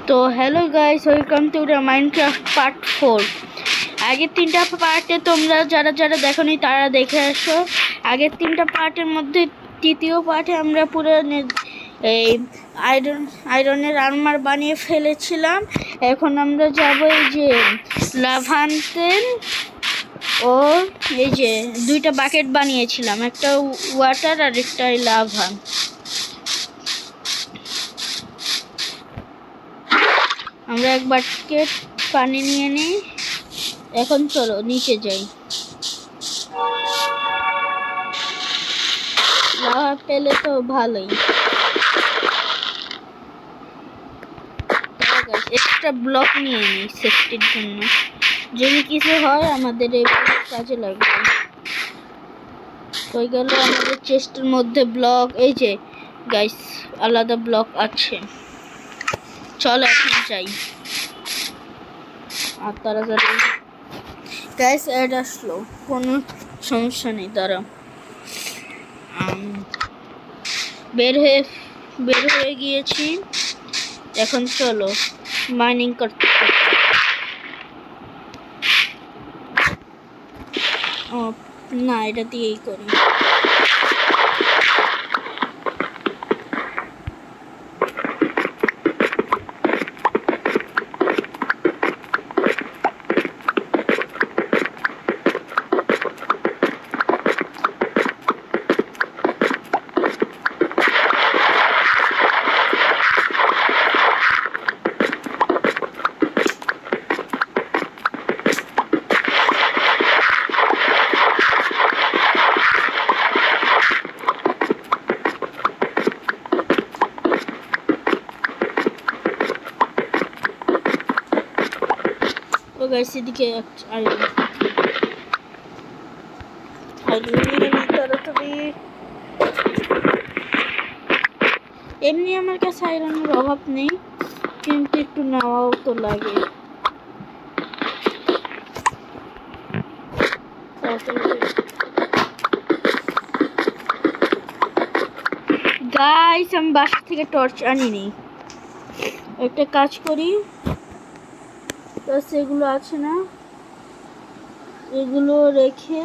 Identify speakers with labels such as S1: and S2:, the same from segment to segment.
S1: তো hello guys, welcome to the Minecraft part 4। আগের তিনটা পার্টে তোমরা যারা যারা দেখোনি তারা দেখে আসো। আগের তিনটা পার্টের মধ্যে তৃতীয় পার্টে আমরা পুরো এই আয়রনের আর্মার বানিয়ে ফেলেছিলাম। এখন আমরা যাব এই যে লাভান্তেন ও এই যে দুইটা বাকেট বানিয়েছিলাম, একটা ওয়াটার আর একটা লাভা। আমরা এক বাকেট পানি নিয়ে নিই। এখন চলো নিচে যাই। লাভা পেলে তো ভালোই। এক্সট্রা ব্লক নিয়ে নিই সেফটির জন্য, যদি কিছু হয় আমাদের এই কাজে লাগবে। হয়ে গেল আমাদের চেস্টের মধ্যে ব্লক। এই যে গাইস আলাদা ব্লক আছে। চলো এখন যাই। আর তাড়াতাড়ি গাইস অ্যাড আসলো, কোনো সমস্যা নেই। দাঁড়াও, বের হয়ে গিয়েছি। এখন চলো মাইনিং করতে। ও না, এটা দিয়েই করি। গাইস এদিকে তাড়াতাড়ি। এমনি আমার কাছে আয়রনের অভাব নেই, কিন্তু একটু নেওয়াও তো লাগে। গাইস আমি বাসা থেকে টর্চ আনিনি। একটা কাজ করি, এগুলো আছে না, এগুলো রেখে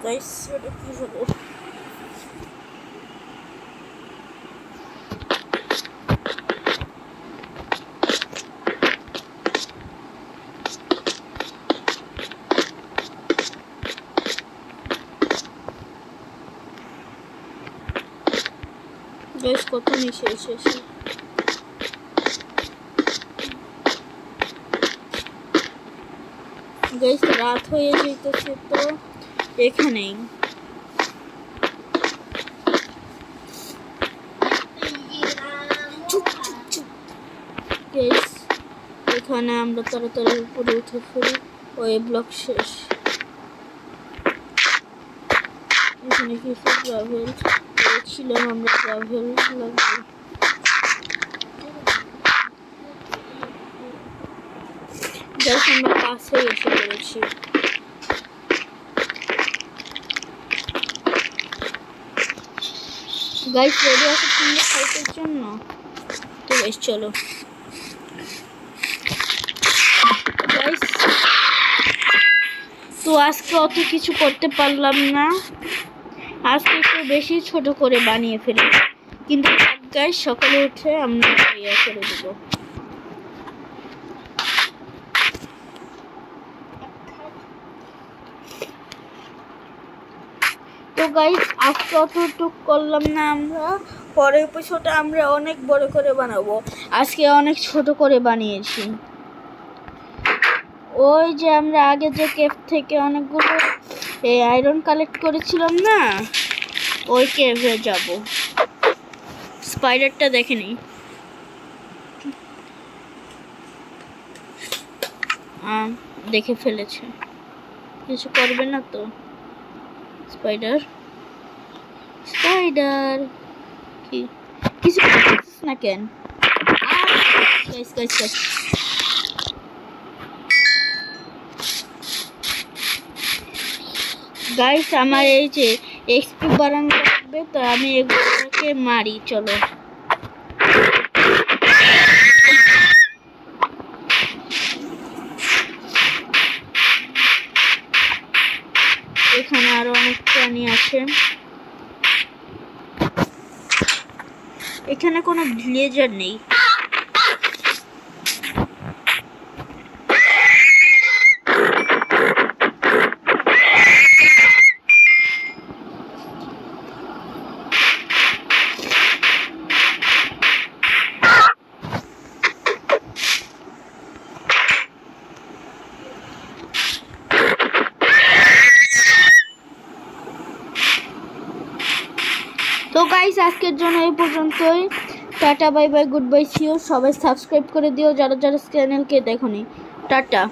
S1: গাইস এটা কি হলো? গাইস কত নিচে এসেছি। গাইস রাত হয়ে যেতেছে, তো এখানেই গাইস এখানে আমরা তাড়াতাড়ি উপরে উঠে ফেলি। ওই ব্লক শেষ। এখানে কিছু ট্রাভেল ছিলাম, আমরা ট্রাভেল লাগবে। গাইস আমরা কাছে এসে পড়েছি। গাইস রেডি আছে তোমরা ফাইটের জন্য? তো গাইস চলো। গাইস তো আজকে অত কিছু করতে পারলাম না, আজকে একটু বেশি ছোট করে বানিয়ে ফেলি, কিন্তু গাইস সকালে উঠে আমরা ইয়ে করে দেবো। তো গাইস আজকে অতটুকু করলাম না, আমরা পরের এপিসোডে আমরা অনেক বড় করে বানাবো। আজকে অনেক ছোট করে বানিয়েছি। ওই যে আমরা আগে যে কেভ থেকে অনেকগুলো এই আয়রন কালেক্ট করেছিলাম না, ওই কেভে যাব। স্পাইডারটা দেখেনি, দেখে ফেলেছে, কিছু করবে না তো। স্পাইডার কি কিছু করছিস না কেন? গাইস গাইস আমার এই যে এক্সপি বাড়ানো লাগবে, তো আমি এগুলোকে মারি। চলো এখানে আরো অনেক প্রাণী আছে। এখানে কোনো ভিলেজার নেই। তো গাইস আজকের জন্য এই পর্যন্তই। Tata, bye bye, goodbye, see you. সবাই সাবস্ক্রাইব করে দিও যারা যারা চ্যানেলকে দেখোনি। টাটা।